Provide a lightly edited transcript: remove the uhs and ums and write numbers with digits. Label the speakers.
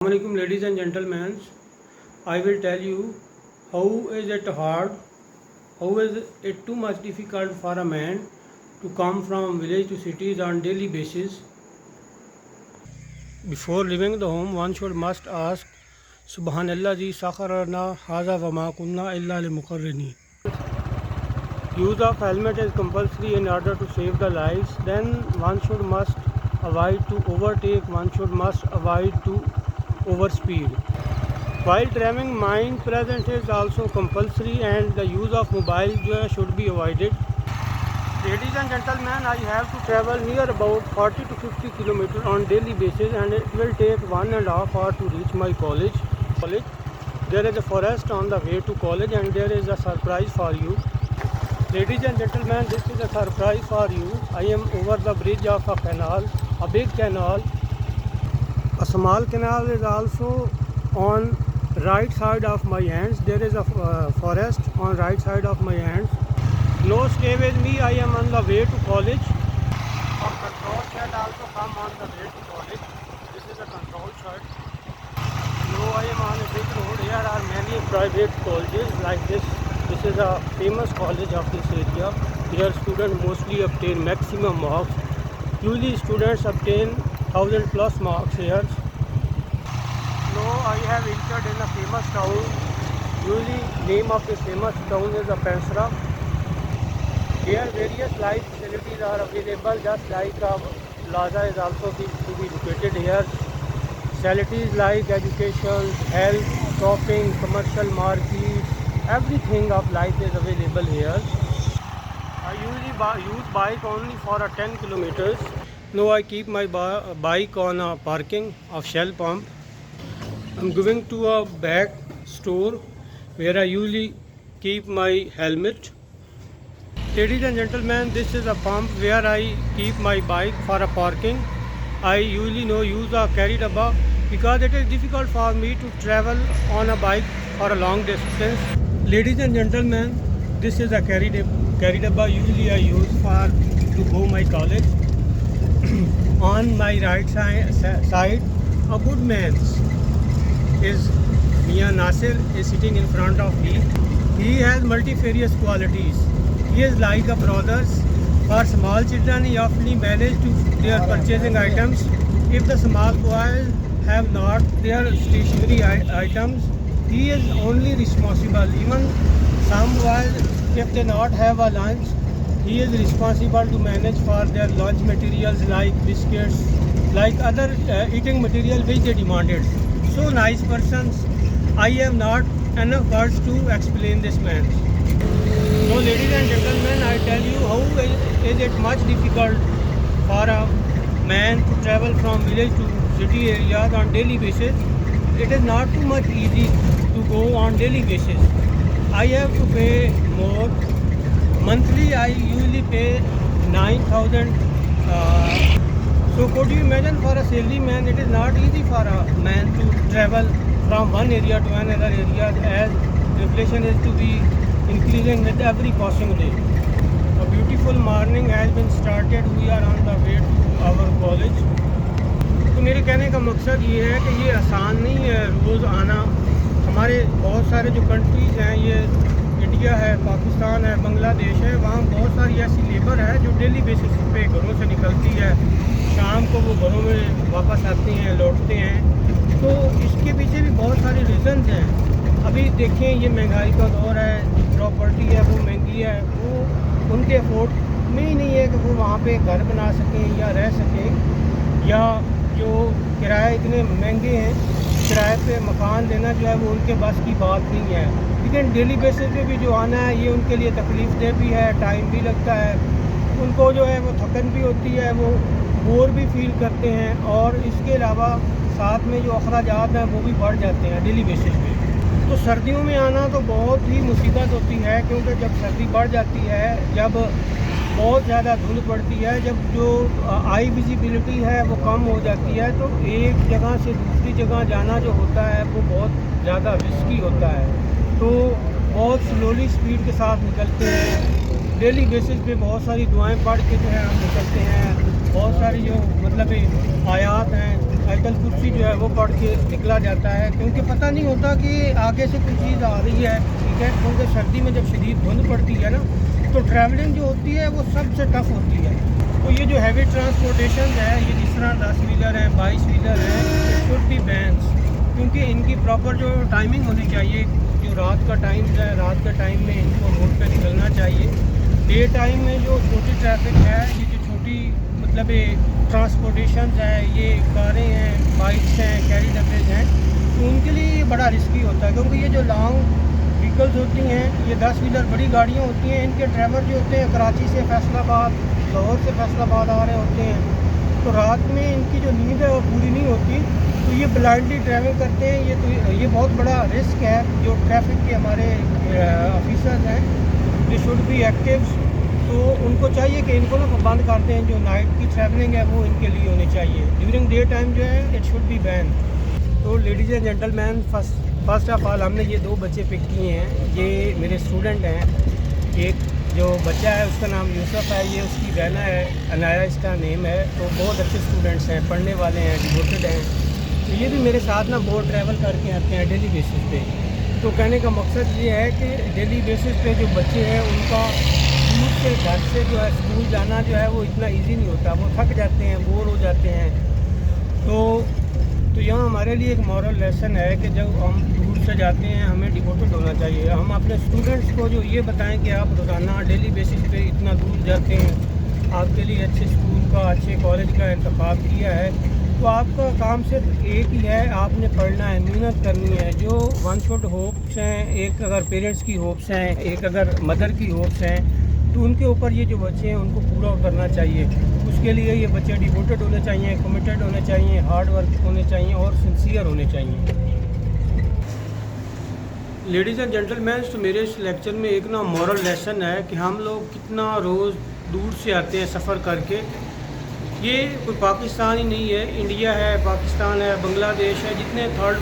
Speaker 1: Assalamualaikum ladies and gentlemen, I will tell you how is it hard, how is it too much difficult for a man to come from village to cities on daily basis. Before leaving the home, one should must ask Subhanallah ji sakharana haza wa ma kunna illa lil muqarrini. Use of helmet is compulsory in order to save the lives. Then one should must avoid to overtake, one should must avoid to overspeed. While traveling, mind presence is also compulsory and the use of mobile should be avoided. Ladies and gentlemen, I have to travel near about 40 to 50 kilometers on daily basis and it will take 1.5 hours to reach my college. There is a forest on the way to college and there is a surprise for you. Ladies and gentlemen, this is a surprise for you. I am over the bridge of a canal, a big canal. A small canal is also on right side of my hands. There is a forest on right side of my hands. No, stay with me. I am on the way to college. A control shed also come on the way to college. This is a control shed. No, I am on a big road. Here are many private colleges like this. This is a famous college of this area. Here students mostly obtain maximum marks. Usually students obtain 1000 plus marks here. No, I have entered in a famous town. Usually name of this famous town is a Pensra. Here various life facilities are available just like a plaza is also to be located here. Facilities like education, health, shopping, commercial markets, everything of life is available here. I usually use bike only for a 10 kilometers. Now I keep my bike on a parking of Shell pump. I'm going to a back store where I usually keep my helmet. Ladies and gentlemen, this is a pump where I keep my bike for a parking. I usually use a carry dabba because it is difficult for me to travel on a bike for a long distance. Ladies and gentlemen, this is a carry dabba usually I use for to go my college. On my right side, a good man is Mia Nasir is sitting in front of me. He has multifarious qualities. He is like a brother. For small children, he often manage to their purchasing items. If the small boys have not their stationery items, he is only responsible. Even some boys, if they not have a lunch, he is responsible to manage for their lunch materials like biscuits, like other eating material which they demanded. So nice persons. I have not enough words to explain this man. So ladies and gentlemen, I tell you how is it much difficult for a man to travel from village to city areas on daily basis. It is not too much easy to go on daily basis. I have to pay more. Monthly I usually pay 9,000. So could you imagine for a salary man, it is not easy for a man to travel from one area to another area as inflation is to be increasing with every passing day. A beautiful morning has been started. We are on the way to our college. तो मेरे कहने का मकसद ये है कि ये आसान नहीं है रोज़ आना. हमारे बहुत सारे जो कंट्रीज़ हैं, ये इंडिया है, पाकिस्तान है, बांग्लादेश है, वहाँ बहुत सारी ऐसी लेबर है जो डेली बेसिस पे घरों से निकलती है, शाम को वो घरों में वापस आते हैं, लौटते हैं. तो इसके पीछे भी बहुत सारे रीज़न्स हैं. अभी देखें, ये महंगाई का दौर है, प्रॉपर्टी है वो महंगी है, वो उनके अफोर्ड में ही नहीं है कि वो वहाँ पे घर बना सकें या रह सकें, या जो किराए इतने महंगे हैं, किराए पे मकान लेना जो है वो उनके बस की बात नहीं है. लेकिन डेली बेसिस पे भी जो आना है ये उनके लिए तकलीफ दे भी है, टाइम भी लगता है, उनको जो है वो थकन भी होती है, वो बोर भी फील करते हैं और इसके अलावा साथ में जो अखराजात हैं वो भी बढ़ जाते हैं डेली बेसिस पे. तो सर्दियों में आना तो बहुत ही मुसीबत होती है क्योंकि जब सर्दी बढ़ जाती है, जब बहुत ज़्यादा धुंध पड़ती है, जब जो आई विजिबिलिटी है वो कम हो जाती है, तो एक जगह से दूसरी जगह जाना जो होता है वो बहुत ज़्यादा रिस्की होता है. तो बहुत स्लोली स्पीड के साथ निकलते हैं. डेली बेसिस पे बहुत सारी दुआएं पढ़ के जो है हम निकलते हैं. बहुत सारी जो मतलब आयात हैं आयतल कुर्सी जो है वो पढ़ के निकला जाता है, क्योंकि पता नहीं होता कि आगे से कोई चीज़ आ रही है, ठीक है। क्योंकि सर्दी में जब शदीद धुंध पड़ती है ना, तो ट्रैवलिंग जो होती है वो सबसे टफ़ होती है। तो ये जो हैवी ट्रांसपोर्टेशन है, ये जिस तरह 10 व्हीलर है, 22 व्हीलर है, इट शुड बी बैन्स, क्योंकि इनकी प्रॉपर जो टाइमिंग होनी चाहिए। जो रात का टाइम है, रात के टाइम में इनको रोड पे निकलना चाहिए। डे टाइम में जो छोटी ट्रैफिक है, ये जो छोटी मतलब ट्रांसपोर्टेशन है, ये कारें हैं, बाइक्स हैं, कैरी डब्बेज हैं, तो उनके लिए ये बड़ा रिस्की होता है। क्योंकि ये जो लॉन्ग व्हीकल्स होती हैं, ये 10 व्हीलर बड़ी गाड़ियाँ होती हैं, इनके ड्राइवर जो होते हैं कराची से फैसलाबाद, लाहौर से फैसलाबाद आ रहे होते हैं, तो रात में इनकी जो नींद है वो पूरी नहीं होती, तो ये ब्लाइंडली ड्राइविंग करते हैं। ये बहुत बड़ा रिस्क है। जो ट्रैफिक के हमारे ऑफिसर्स हैं, दे शुड बी एक्टिव, तो उनको चाहिए कि इनको ना बंद करते हैं। जो नाइट की ट्रैवलिंग है वो इनके लिए होनी चाहिए। ड्यूरिंग डे टाइम जो है इट शुड बी बैन। तो ladies and gentleman, first of all हमने ये 2 बच्चे पिक किए हैं। ये मेरे स्टूडेंट हैं। एक जो बच्चा है उसका नाम यूसुफ है, ये उसकी बहना है अनाया, इसका नेम है। तो बहुत अच्छे स्टूडेंट्स हैं, पढ़ने वाले हैं, डिवोटेड हैं। तो ये भी मेरे साथ ना बहुत ट्रैवल करके आते हैं डेली बेसिस पे। तो कहने का मकसद ये है कि डेली बेसिस पे जो बच्चे हैं उनका दूर से घर से जो है स्कूल जाना जो है वो इतना इजी नहीं होता। वो थक जाते हैं, बोर हो जाते हैं। तो यहाँ हमारे लिए एक मॉरल लेसन है कि जब हम दूर से जाते हैं हमें डिवोटेड होना चाहिए। हम अपने स्टूडेंट्स को जो ये बताएं कि आप रोज़ाना डेली बेसिस पे इतना दूर जाते हैं, आपके लिए अच्छे स्कूल का, अच्छे कॉलेज का इंतखाब किया है, तो आपका काम सिर्फ एक ही है, आपने पढ़ना है, मेहनत करनी है। जो वन शुड होप्स हैं, एक अगर पेरेंट्स की होप्स हैं, एक अगर मदर की होप्स हैं, तो उनके ऊपर ये जो बच्चे हैं उनको पूरा करना चाहिए। उसके लिए ये बच्चे डिवोटेड होने चाहिए, कमिटेड होने चाहिए, हार्ड वर्क होने चाहिए और सिंसियर होने चाहिए। लेडीज़ एंड जेंटलमैन, तो मेरे इस लेक्चर में एक ना मॉरल लेसन है कि हम लोग कितना रोज़ दूर से आते हैं सफ़र करके। ये कोई पाकिस्तान ही नहीं है, इंडिया है, पाकिस्तान है, बांग्लादेश है, जितने थर्ड